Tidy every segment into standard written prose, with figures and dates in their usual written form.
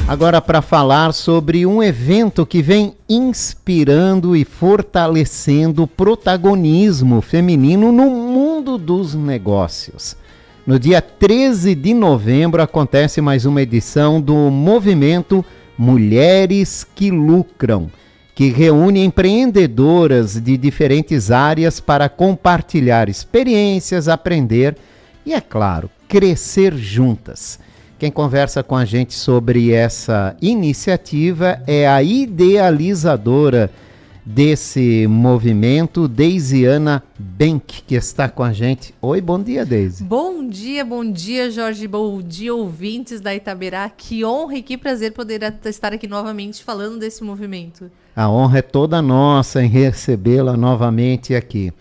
Agora para falar sobre um evento que vem inspirando e fortalecendo o protagonismo feminino no mundo dos negócios. No dia 13 de novembro acontece mais uma edição do movimento Mulheres que Lucram, que reúne empreendedoras de diferentes áreas para compartilhar experiências, aprender e, é claro, crescer juntas. Quem conversa com a gente sobre essa iniciativa é a idealizadora desse movimento, Deisiana Benck, que está com a gente. Oi, bom dia, Deise. Bom dia, Jorge. Bom dia, ouvintes da Itabirá. Que honra e que prazer poder estar aqui novamente falando desse movimento. A honra é toda nossa em recebê-la novamente aqui.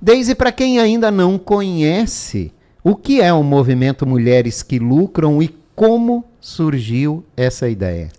Deise, para quem ainda não conhece, o que é o movimento Mulheres que Lucram e como surgiu essa ideia?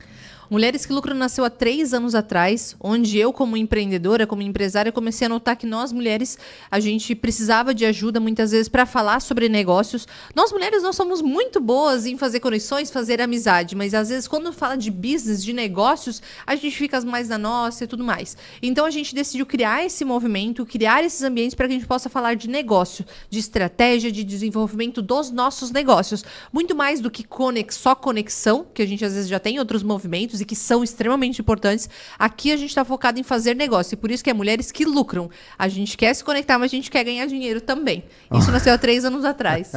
Mulheres que Lucram nasceu há 3 anos atrás, onde eu, como empreendedora, como empresária, comecei a notar que nós, mulheres, a gente precisava de ajuda, muitas vezes, para falar sobre negócios. Nós, mulheres, nós somos muito boas em fazer conexões, fazer amizade, mas, às vezes, quando fala de business, de negócios, a gente fica mais na nossa e tudo mais. Então, a gente decidiu criar esse movimento, criar esses ambientes para que a gente possa falar de negócio, de estratégia, de desenvolvimento dos nossos negócios. Muito mais do que só conexão, que a gente, às vezes, já tem outros movimentos, e que são extremamente importantes. Aqui a gente está focado em fazer negócio, e por isso que é Mulheres que Lucram. A gente quer se conectar, mas a gente quer ganhar dinheiro também. Isso nasceu há 3 anos atrás.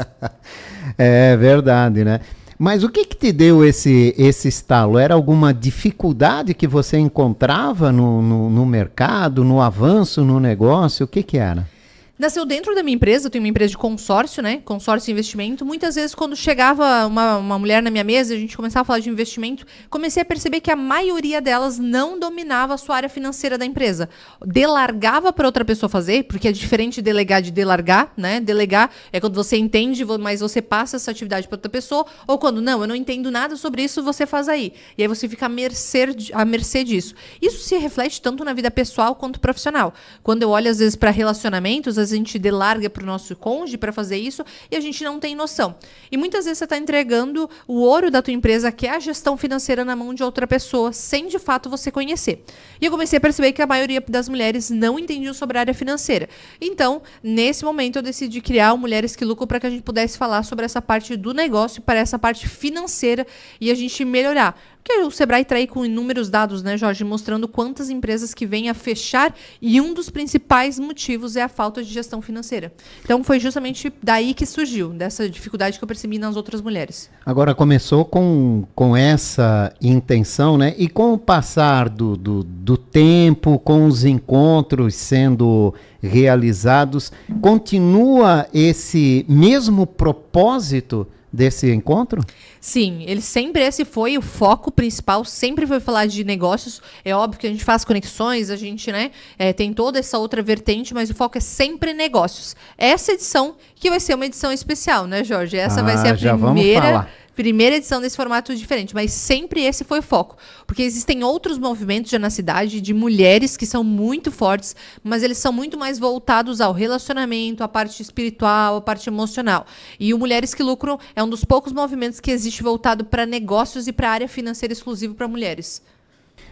É verdade, né? Mas o que te deu esse estalo? Era alguma dificuldade que você encontrava no mercado, no avanço, no negócio? O que era? Nasceu dentro da minha empresa, eu tenho uma empresa de consórcio, né? Consórcio e investimento. Muitas vezes, quando chegava uma mulher na minha mesa e a gente começava a falar de investimento, comecei a perceber que a maioria delas não dominava a sua área financeira da empresa. Delargava para outra pessoa fazer, porque é diferente de delegar de delargar, né? Delegar é quando você entende, mas você passa essa atividade para outra pessoa, ou quando, não, eu não entendo nada sobre isso, você faz aí. E aí você fica à mercê disso. Isso se reflete tanto na vida pessoal quanto profissional. Quando eu olho, às vezes, para relacionamentos, a gente delarga para o nosso cônjuge para fazer isso e a gente não tem noção. E muitas vezes você está entregando o ouro da tua empresa, que é a gestão financeira, na mão de outra pessoa, sem de fato você conhecer. E eu comecei a perceber que a maioria das mulheres não entendiam sobre a área financeira. Então, nesse momento, eu decidi criar o Mulheres que Lucram para que a gente pudesse falar sobre essa parte do negócio, para essa parte financeira e a gente melhorar. Porque o Sebrae traz com inúmeros dados, né, Jorge, mostrando quantas empresas que vêm a fechar, e um dos principais motivos é a falta de gestão financeira. Então foi justamente daí que surgiu, dessa dificuldade que eu percebi nas outras mulheres. Agora começou com essa intenção, né? E com o passar do tempo, com os encontros sendo realizados, continua esse mesmo propósito desse encontro? Sim, esse foi o foco principal, sempre foi falar de negócios. É óbvio que a gente faz conexões, a gente, né, tem toda essa outra vertente, mas o foco é sempre negócios. Essa edição, que vai ser uma edição especial, né, Jorge? Essa vai ser a primeira edição desse formato diferente, mas sempre esse foi o foco, porque existem outros movimentos já na cidade de mulheres que são muito fortes, mas eles são muito mais voltados ao relacionamento, à parte espiritual, à parte emocional. E o Mulheres que Lucram é um dos poucos movimentos que existe voltado para negócios e para a área financeira exclusivo para mulheres.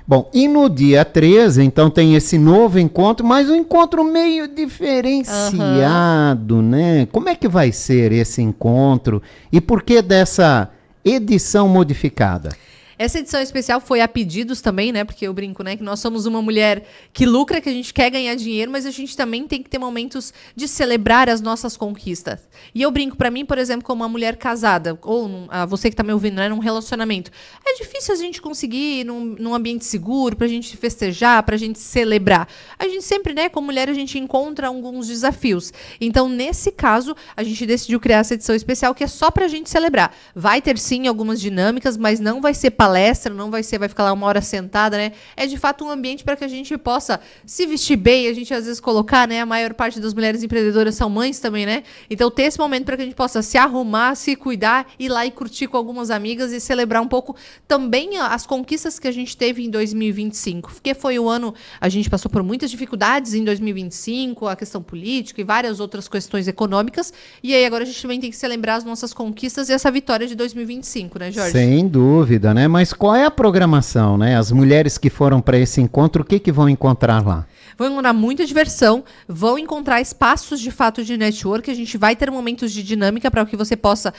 Bom, e no dia 13, então, tem esse novo encontro, mas um encontro meio diferenciado, né? Como é que vai ser esse encontro e por que dessa edição modificada? Essa edição especial foi a pedidos também, né? Porque eu brinco, né? Que nós somos uma mulher que lucra, que a gente quer ganhar dinheiro, mas a gente também tem que ter momentos de celebrar as nossas conquistas. E eu brinco, para mim, por exemplo, como uma mulher casada, ou você que tá me ouvindo, né? Num relacionamento. É difícil a gente conseguir num ambiente seguro, pra gente festejar, pra gente celebrar. A gente sempre, né? Como mulher, a gente encontra alguns desafios. Então, nesse caso, a gente decidiu criar essa edição especial que é só pra gente celebrar. Vai ter, sim, algumas dinâmicas, mas não vai ser palestra, não vai ficar lá 1 hora sentada, né? É de fato um ambiente para que a gente possa se vestir bem, a gente às vezes colocar, né? A maior parte das mulheres empreendedoras são mães também, né? Então ter esse momento para que a gente possa se arrumar, se cuidar, ir lá e curtir com algumas amigas e celebrar um pouco também as conquistas que a gente teve em 2025, porque foi o ano, a gente passou por muitas dificuldades em 2025, a questão política e várias outras questões econômicas, e aí agora a gente também tem que celebrar as nossas conquistas e essa vitória de 2025, né, Jorge? Sem dúvida, né? Mas Mas qual é a programação, né? As mulheres que foram para esse encontro, o que que vão encontrar lá? Vão encontrar muita diversão, vão encontrar espaços de fato de network, a gente vai ter momentos de dinâmica para que você possa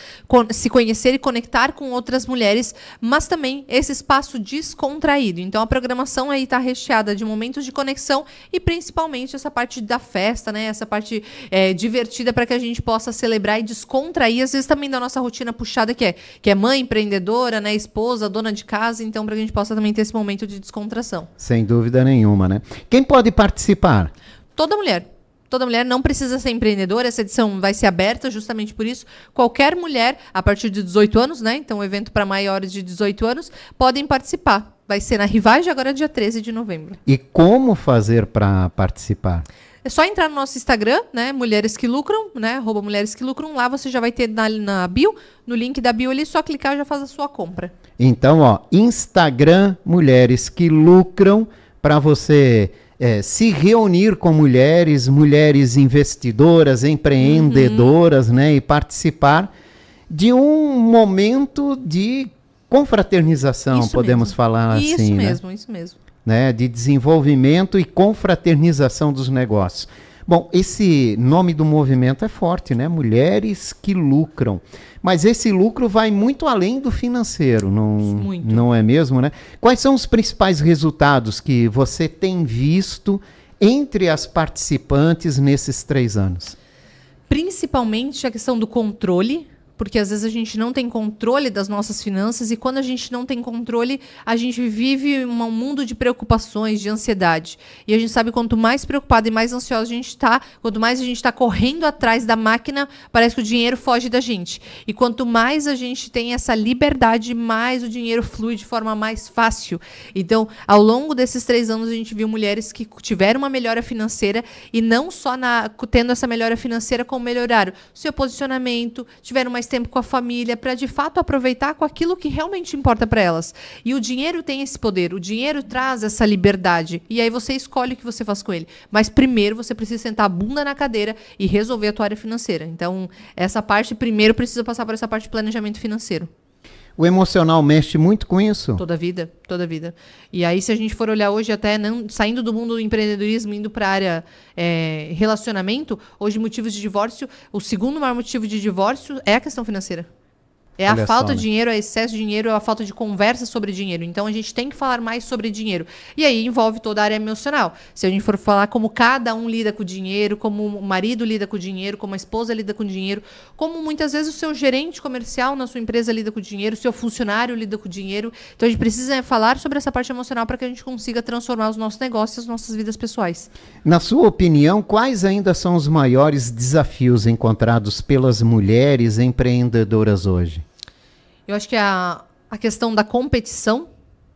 se conhecer e conectar com outras mulheres, mas também esse espaço descontraído. Então a programação aí está recheada de momentos de conexão e principalmente essa parte da festa, né? Essa parte divertida para que a gente possa celebrar e descontrair, às vezes também da nossa rotina puxada que é mãe, empreendedora, né? Esposa, dona de casa, então para que a gente possa também ter esse momento de descontração. Sem dúvida nenhuma, né? Quem pode participar? Toda mulher. Toda mulher não precisa ser empreendedora, essa edição vai ser aberta justamente por isso. Qualquer mulher, a partir de 18 anos, né? Então, o evento para maiores de 18 anos, podem participar. Vai ser na Rivage, agora dia 13 de novembro. E como fazer para participar? É só entrar no nosso Instagram, né? Mulheres que Lucram, né? @Mulheres que Lucram. Lá você já vai ter na bio, no link da bio ali, só clicar e já faz a sua compra. Então, ó, Instagram Mulheres que Lucram, para você se reunir com mulheres investidoras, empreendedoras, né? E participar de um momento de confraternização, Isso podemos mesmo. falar assim, Isso né? mesmo, isso mesmo. Né, de desenvolvimento e confraternização dos negócios. Bom, esse nome do movimento é forte, né? Mulheres que Lucram. Mas esse lucro vai muito além do financeiro, não é mesmo, né? Quais são os principais resultados que você tem visto entre as participantes nesses 3 anos? Principalmente a questão do controle, porque às vezes a gente não tem controle das nossas finanças e quando a gente não tem controle, a gente vive um mundo de preocupações, de ansiedade. E a gente sabe quanto mais preocupado e mais ansioso a gente está, quanto mais a gente está correndo atrás da máquina, parece que o dinheiro foge da gente. E quanto mais a gente tem essa liberdade, mais o dinheiro flui de forma mais fácil. Então, ao longo desses 3 anos, a gente viu mulheres que tiveram uma melhora financeira e não só tendo essa melhora financeira, como melhoraram seu posicionamento, tiveram mais tempo com a família, para de fato aproveitar com aquilo que realmente importa para elas. E o dinheiro tem esse poder, o dinheiro traz essa liberdade. E aí você escolhe o que você faz com ele. Mas primeiro você precisa sentar a bunda na cadeira e resolver a tua área financeira. Então, essa parte primeiro precisa passar por essa parte de planejamento financeiro. O emocional mexe muito com isso? Toda a vida, toda a vida. E aí, se a gente for olhar hoje, até saindo do mundo do empreendedorismo, indo para a área relacionamento, hoje motivos de divórcio, o segundo maior motivo de divórcio é a questão financeira. É a falta de dinheiro, é excesso de dinheiro, é a falta de conversa sobre dinheiro. Então, a gente tem que falar mais sobre dinheiro. E aí envolve toda a área emocional. Se a gente for falar como cada um lida com o dinheiro, como o marido lida com o dinheiro, como a esposa lida com o dinheiro, como muitas vezes o seu gerente comercial na sua empresa lida com o dinheiro, o seu funcionário lida com o dinheiro. Então, a gente precisa falar sobre essa parte emocional para que a gente consiga transformar os nossos negócios e as nossas vidas pessoais. Na sua opinião, quais ainda são os maiores desafios encontrados pelas mulheres empreendedoras hoje? Eu acho que a questão da competição,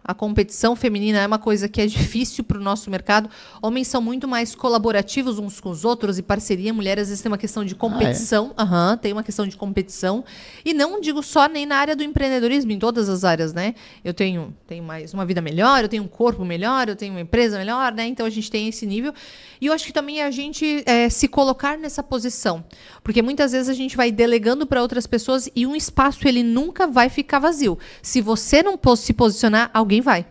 a competição feminina é uma coisa que é difícil para o nosso mercado. Homens são muito mais colaborativos uns com os outros e parceria. Mulheres, às vezes, tem uma questão de competição. Tem uma questão de competição. E não digo só nem na área do empreendedorismo, em todas as áreas, né? Eu tenho mais uma vida melhor, eu tenho um corpo melhor, eu tenho uma empresa melhor, né? Então, a gente tem esse nível. E eu acho que também é a gente se colocar nessa posição. Porque muitas vezes a gente vai delegando para outras pessoas e um espaço, ele nunca vai ficar vazio. Se você não se posicionar, alguém vai.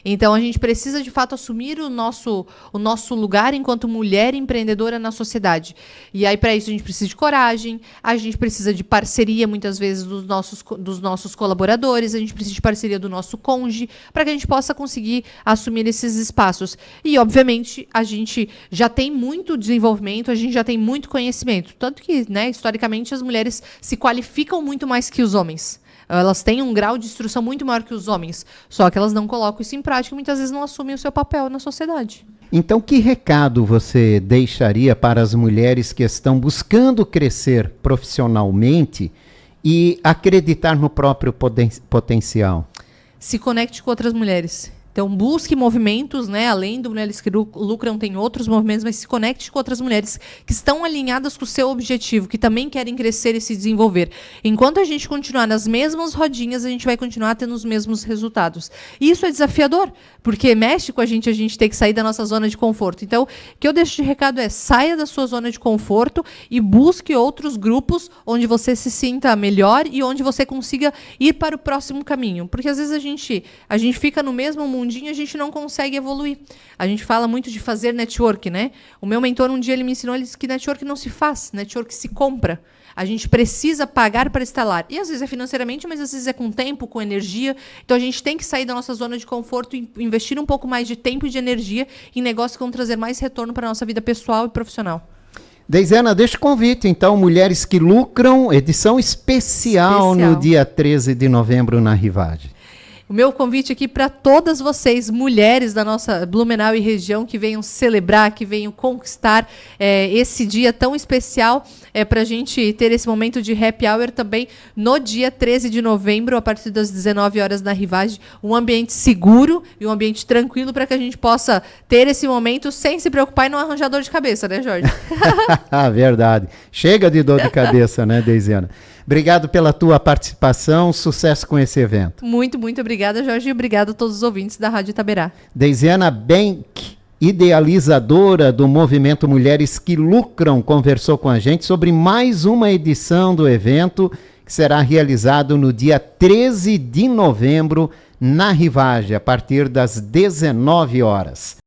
Então, a gente precisa, de fato, assumir o nosso lugar enquanto mulher empreendedora na sociedade. E aí, para isso, a gente precisa de coragem, a gente precisa de parceria, muitas vezes, dos nossos colaboradores, a gente precisa de parceria do nosso cônjuge, para que a gente possa conseguir assumir esses espaços. E, obviamente, a gente já tem muito desenvolvimento, a gente já tem muito conhecimento. Tanto que, né, historicamente, as mulheres se qualificam muito mais que os homens. Elas têm um grau de instrução muito maior que os homens, só que elas não colocam isso em prática e muitas vezes não assumem o seu papel na sociedade. Então, que recado você deixaria para as mulheres que estão buscando crescer profissionalmente e acreditar no próprio potencial? Se conecte com outras mulheres. Então, busque movimentos, né? Além do Mulheres que Lucram, tem outros movimentos, mas se conecte com outras mulheres que estão alinhadas com o seu objetivo, que também querem crescer e se desenvolver. Enquanto a gente continuar nas mesmas rodinhas, a gente vai continuar tendo os mesmos resultados. E isso é desafiador, porque mexe com a gente tem que sair da nossa zona de conforto. Então, o que eu deixo de recado é: saia da sua zona de conforto e busque outros grupos onde você se sinta melhor e onde você consiga ir para o próximo caminho. Porque às vezes a gente fica no mesmo mundinho, a gente não consegue evoluir. A gente fala muito de fazer network, né? O meu mentor um dia ele me ensinou, ele disse que network não se faz, network se compra. A gente precisa pagar para estar lá. E às vezes é financeiramente, mas às vezes é com tempo, com energia. Então a gente tem que sair da nossa zona de conforto e investir um pouco mais de tempo e de energia em negócios que vão trazer mais retorno para a nossa vida pessoal e profissional. Deisiana, deixa o convite, então, Mulheres que Lucram, edição especial no dia 13 de novembro na Rivage. O meu convite aqui para todas vocês, mulheres da nossa Blumenau e região, que venham celebrar, que venham conquistar esse dia tão especial, para a gente ter esse momento de happy hour também no dia 13 de novembro, a partir das 19 horas na Rivage, um ambiente seguro e um ambiente tranquilo para que a gente possa ter esse momento sem se preocupar e não arranjar dor de cabeça, né, Jorge? Verdade. Chega de dor de cabeça, né, Deisiana? Obrigado pela tua participação, sucesso com esse evento. Muito, muito obrigada, Jorge, e obrigado a todos os ouvintes da Rádio Itaberá. Deisiana Benck, idealizadora do movimento Mulheres que Lucram, conversou com a gente sobre mais uma edição do evento que será realizado no dia 13 de novembro na Rivage, a partir das 19 horas.